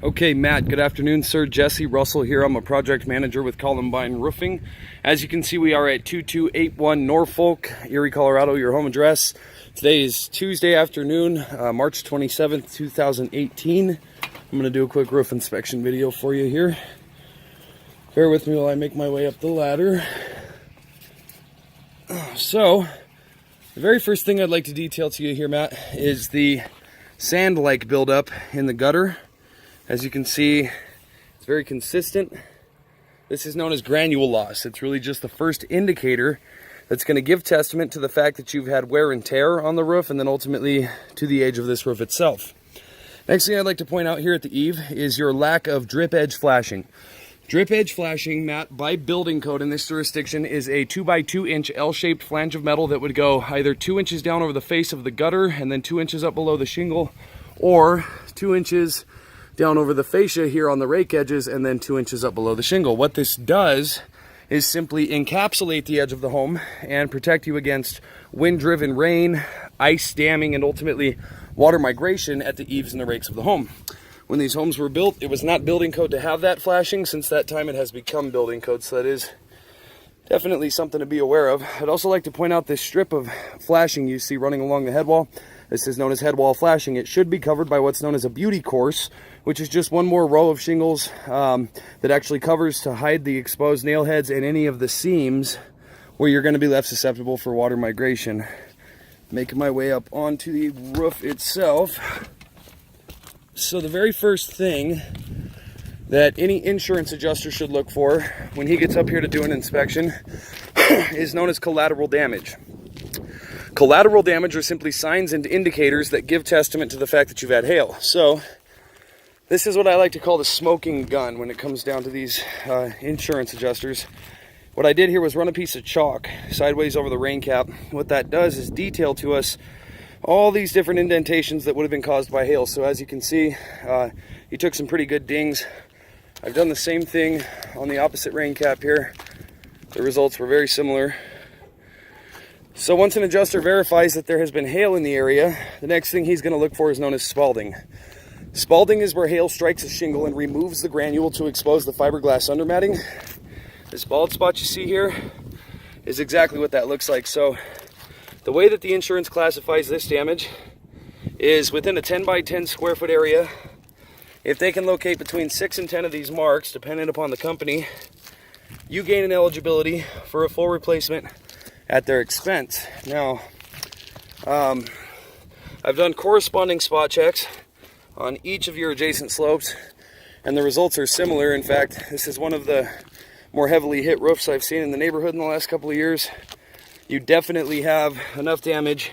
Okay, Matt, good afternoon, sir. Jesse Russell here. I'm a project manager with Columbine Roofing. As you can see, we are at 2281 Norfolk, Erie, Colorado, your home address. Today is Tuesday afternoon, March 27th, 2018. I'm going to do a quick roof inspection video for you here. Bear with me while I make my way up the ladder. So, the very first thing I'd like to detail to you here, Matt, is the sand-like buildup in the gutter. As you can see, it's very consistent. This is known as granule loss. It's really just the first indicator that's going to give testament to the fact that you've had wear and tear on the roof, and then ultimately to the age of this roof itself. Next thing I'd like to point out here at the eave is your lack of drip edge flashing. Drip edge flashing, Matt, by building code in this jurisdiction, is a 2x2 inch L-shaped flange of metal that would go either 2 inches down over the face of the gutter and then 2 inches up below the shingle, or 2 inches down over the fascia here on the rake edges and then 2 inches up below the shingle. What this does is simply encapsulate the edge of the home and protect you against wind-driven rain, ice damming, and ultimately water migration at the eaves and the rakes of the home. When these homes were built, it was not building code to have that flashing. Since that time, it has become building code, so that is definitely something to be aware of. I'd also like to point out this strip of flashing you see running along the head wall. This is known as head wall flashing. It should be covered by what's known as a beauty course, which is just one more row of shingles that actually covers to hide the exposed nail heads and any of the seams where you're going to be left susceptible for water migration. Making my way up onto the roof itself. So the very first thing that any insurance adjuster should look for when he gets up here to do an inspection is known as collateral damage. Collateral damage are simply signs and indicators that give testament to the fact that you've had hail. So this is what I like to call the smoking gun when it comes down to these insurance adjusters. What I did here was run a piece of chalk sideways over the rain cap. What that does is detail to us all these different indentations that would have been caused by hail. So as you can see, you took some pretty good dings. I've done the same thing on the opposite rain cap here. The results were very similar. So once an adjuster verifies that there has been hail in the area, the next thing he's going to look for is known as spalding. Spalding is where hail strikes a shingle and removes the granule to expose the fiberglass undermatting. This bald spot you see here is exactly what that looks like. So the way that the insurance classifies this damage is within a 10 by 10 square foot area. If they can locate between 6 and 10 of these marks, depending upon the company, you gain an eligibility for a full replacement at their expense. Now, I've done corresponding spot checks on each of your adjacent slopes, and the results are similar. In fact, this is one of the more heavily hit roofs I've seen in the neighborhood in the last couple of years. You definitely have enough damage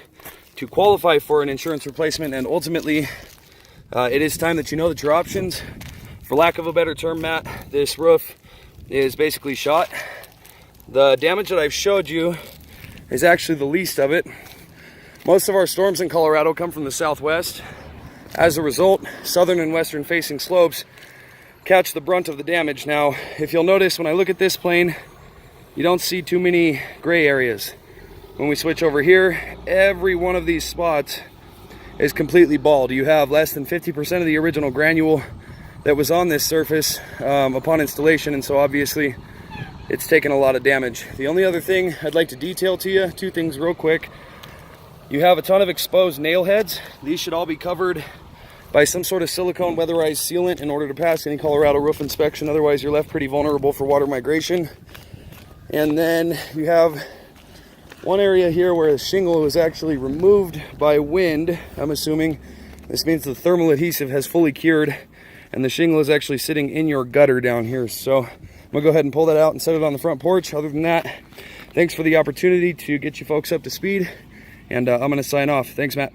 to qualify for an insurance replacement, and ultimately, it is time that you know that your options, for lack of a better term, Matt, this roof is basically shot. The damage that I've showed you is actually the least of it. Most of our storms in Colorado come from the southwest. As a result, southern and western facing slopes catch the brunt of the damage. Now, if you'll notice, when I look at this plane, you don't see too many gray areas. When we switch over here, every one of these spots is completely bald. You have less than 50% of the original granule that was on this surface upon installation, and so obviously it's taken a lot of damage. The only other thing I'd like to detail to you, two things real quick. You have a ton of exposed nail heads. These should all be covered by some sort of silicone weatherized sealant in order to pass any Colorado roof inspection. Otherwise, you're left pretty vulnerable for water migration. And then you have one area here where the shingle was actually removed by wind. I'm assuming this means the thermal adhesive has fully cured and the shingle is actually sitting in your gutter down here. So I'm gonna go ahead and pull that out and set it on the front porch. Other than that, thanks for the opportunity to get you folks up to speed, and I'm gonna sign off. Thanks, Matt.